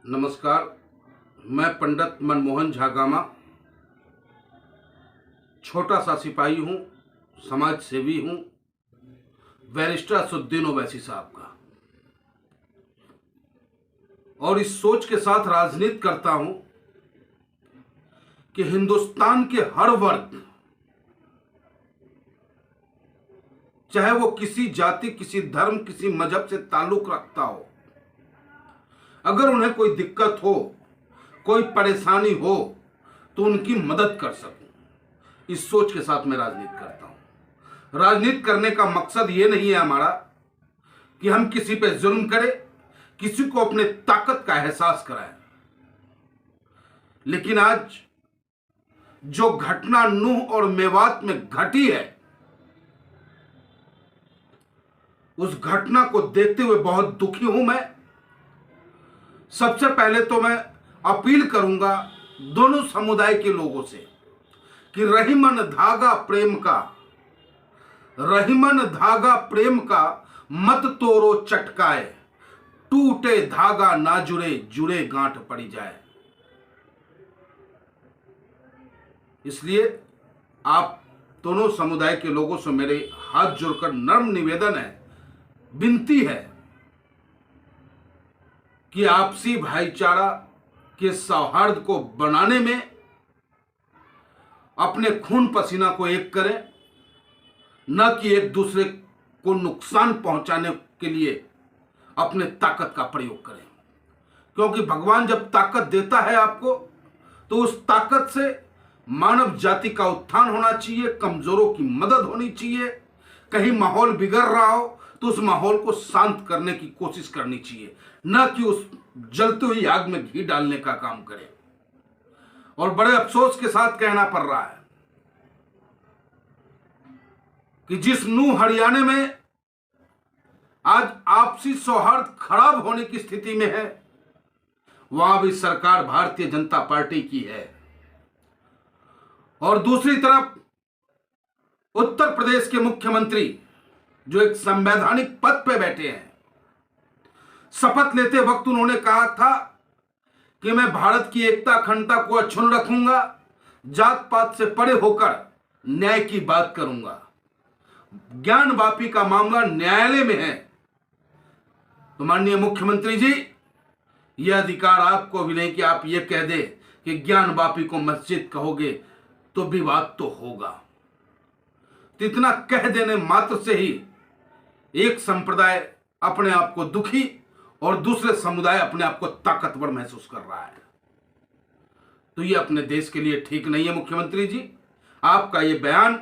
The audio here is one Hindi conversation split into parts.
नमस्कार। मैं पंडित मनमोहन झागामा छोटा सा सिपाही हूँ, समाज सेवी हूँ, बैरिस्टर असदुद्दीन ओवैसी साहब का, और इस सोच के साथ राजनीति करता हूँ कि हिंदुस्तान के हर वर्ग, चाहे वो किसी जाति, किसी धर्म, किसी मजहब से ताल्लुक रखता हो, अगर उन्हें कोई दिक्कत हो, कोई परेशानी हो, तो उनकी मदद कर सकूं। इस सोच के साथ मैं राजनीति करता हूं। राजनीति करने का मकसद ये नहीं है हमारा कि हम किसी पे जुल्म करें, किसी को अपने ताकत का एहसास कराएं। लेकिन आज जो घटना नूह और मेवात में घटी है, उस घटना को देखते हुए बहुत दुखी हूं मैं। सबसे पहले तो मैं अपील करूंगा दोनों समुदाय के लोगों से कि रहीमन धागा प्रेम का मत तोड़ो चटकाए, टूटे धागा ना जुड़े, जुड़े गांठ पड़ी जाए। इसलिए आप दोनों समुदाय के लोगों से मेरे हाथ जोड़कर नर्म निवेदन है, विनती है कि आपसी भाईचारा के सौहार्द को बनाने में अपने खून पसीना को एक करें, न कि एक दूसरे को नुकसान पहुंचाने के लिए अपने ताकत का प्रयोग करें। क्योंकि भगवान जब ताकत देता है आपको, तो उस ताकत से मानव जाति का उत्थान होना चाहिए, कमजोरों की मदद होनी चाहिए। कहीं माहौल बिगड़ रहा हो तो उस माहौल को शांत करने की कोशिश करनी चाहिए, न कि उस जलती हुई आग में घी डालने का काम करे। और बड़े अफसोस के साथ कहना पड़ रहा है कि जिस नूह हरियाणा में आज आपसी सौहार्द खराब होने की स्थिति में है, वहां भी सरकार भारतीय जनता पार्टी की है। और दूसरी तरफ उत्तर प्रदेश के मुख्यमंत्री, जो एक संवैधानिक पद पे बैठे हैं, शपथ लेते वक्त उन्होंने कहा था कि मैं भारत की एकता अखंडता को अक्षुण्ण रखूंगा, जात पात से परे होकर न्याय की बात करूंगा। ज्ञान वापी का मामला न्यायालय में है, तो माननीय मुख्यमंत्री जी, यह अधिकार आपको भी नहीं कि आप यह कह दे कि ज्ञान वापी को मस्जिद कहोगे तो विवाद तो होगा। तो इतना कह देने मात्र से ही एक संप्रदाय अपने आप को दुखी और दूसरे समुदाय अपने आप को ताकतवर महसूस कर रहा है। तो ये अपने देश के लिए ठीक नहीं है। मुख्यमंत्री जी, आपका ये बयान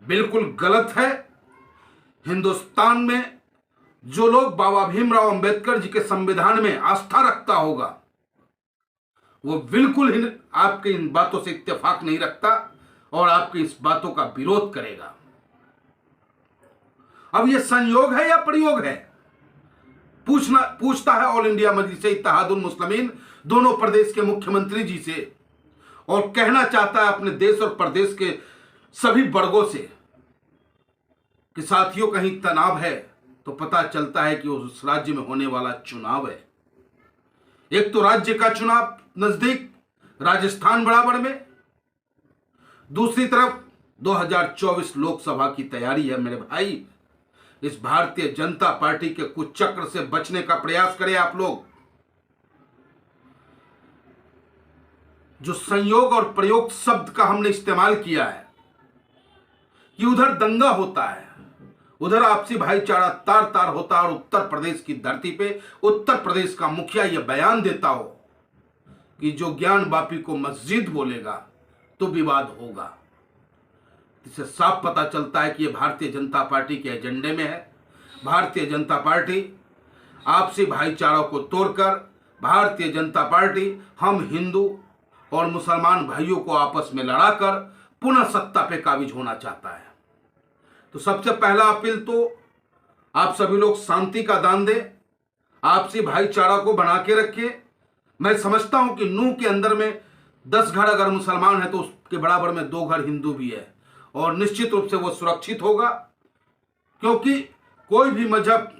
बिल्कुल गलत है। हिंदुस्तान में जो लोग बाबा भीमराव अंबेडकर जी के संविधान में आस्था रखता होगा, वो बिल्कुल ही आपकी इन बातों से इत्तेफाक नहीं रखता और आपकी इस बातों का विरोध करेगा। अब ये संयोग है या प्रयोग है, पूछता है ऑल इंडिया मजलिस-ए इत्तेहादुल मुस्लिमीन दोनों प्रदेश के मुख्यमंत्री जी से, और कहना चाहता है अपने देश और प्रदेश के सभी वर्गों से कि साथियों, कहीं तनाव है तो पता चलता है कि उस राज्य में होने वाला चुनाव है। एक तो राज्य का चुनाव नजदीक, राजस्थान बराबर में, दूसरी तरफ 2024 लोकसभा की तैयारी है। मेरे भाई, इस भारतीय जनता पार्टी के कुचक्र से बचने का प्रयास करें आप लोग। जो संयोग और प्रयोग शब्द का हमने इस्तेमाल किया है कि उधर दंगा होता है, उधर आपसी भाईचारा तार तार होता है, और उत्तर प्रदेश की धरती पे उत्तर प्रदेश का मुखिया यह बयान देता हो कि जो ज्ञान वापी को मस्जिद बोलेगा तो विवाद होगा। इससे साफ पता चलता है कि यह भारतीय जनता पार्टी के एजेंडे में है। भारतीय जनता पार्टी आपसी भाईचारा को तोड़कर, भारतीय जनता पार्टी हम हिंदू और मुसलमान भाइयों को आपस में लड़ाकर पुनः सत्ता पे काबिज होना चाहता है। तो सबसे पहला अपील तो आप सभी लोग शांति का दान दें, आपसी भाईचारा को बना के रखें। मैं समझता हूं कि नूह के अंदर में 10 घर अगर मुसलमान है तो उसके बराबर में 2 घर हिंदू भी है, और निश्चित रूप से वो सुरक्षित होगा, क्योंकि कोई भी मजहब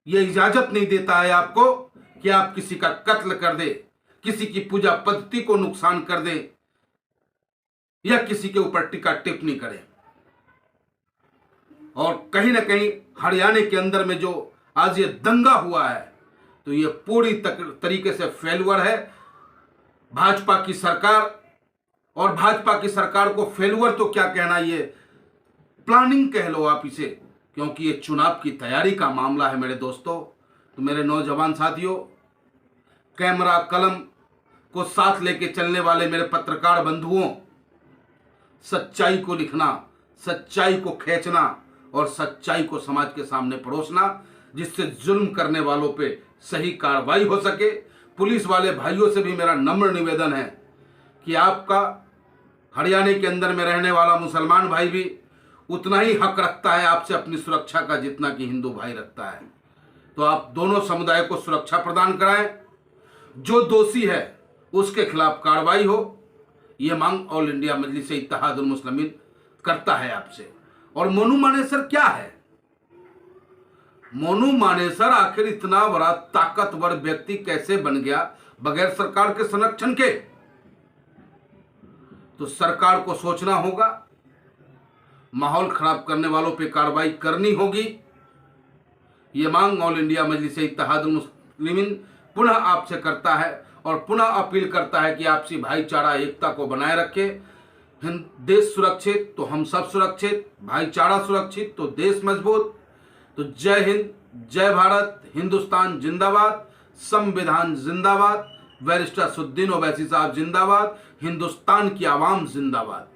ये इजाजत नहीं देता है आपको कि आप किसी का कत्ल कर दे, किसी की पूजा पद्धति को नुकसान कर दे या किसी के ऊपर टीका टिप्पणी करें। और कहीं ना कहीं हरियाणा के अंदर में जो आज ये दंगा हुआ है, तो ये पूरी तरीके से फेलुअर है भाजपा की सरकार। और भाजपा की सरकार को फेलुअर तो क्या कहना, ये प्लानिंग कह लो आप इसे, क्योंकि ये चुनाव की तैयारी का मामला है मेरे दोस्तों। तो मेरे नौजवान साथियों, कैमरा कलम को साथ लेके चलने वाले मेरे पत्रकार बंधुओं, सच्चाई को लिखना, सच्चाई को खींचना और सच्चाई को समाज के सामने परोसना, जिससे जुल्म करने वालों पे सही कार्रवाई हो सके। पुलिस वाले भाइयों से भी मेरा नम्र निवेदन है कि आपका हरियाणा के अंदर में रहने वाला मुसलमान भाई भी उतना ही हक रखता है आपसे अपनी सुरक्षा का जितना कि हिंदू भाई रखता है। तो आप दोनों समुदाय को सुरक्षा प्रदान कराएं, जो दोषी है उसके खिलाफ कार्रवाई हो, ये मांग ऑल इंडिया मजलिस-ए इत्तेहादुल मुस्लिमीन करता है आपसे। और मोनू मानेसर क्या है? मोनू मानेसर आखिर इतना बड़ा ताकतवर व्यक्ति कैसे बन गया बगैर सरकार के संरक्षण के? तो सरकार को सोचना होगा, माहौल खराब करने वालों पे कार्रवाई करनी होगी। ये मांग ऑल इंडिया मजलिस-ए इत्तेहादुल मुस्लिमीन पुनः आपसे करता है और पुनः अपील करता है कि आपसी भाईचारा एकता को बनाए रखें। देश सुरक्षित तो हम सब सुरक्षित, भाईचारा सुरक्षित तो देश मजबूत। तो जय हिंद, जय भारत, हिंदुस्तान जिंदाबाद, संविधान जिंदाबाद, बैरिस्टर असदुद्दीन ओवैसी साहब जिंदाबाद, हिंदुस्तान की आवाम जिंदाबाद।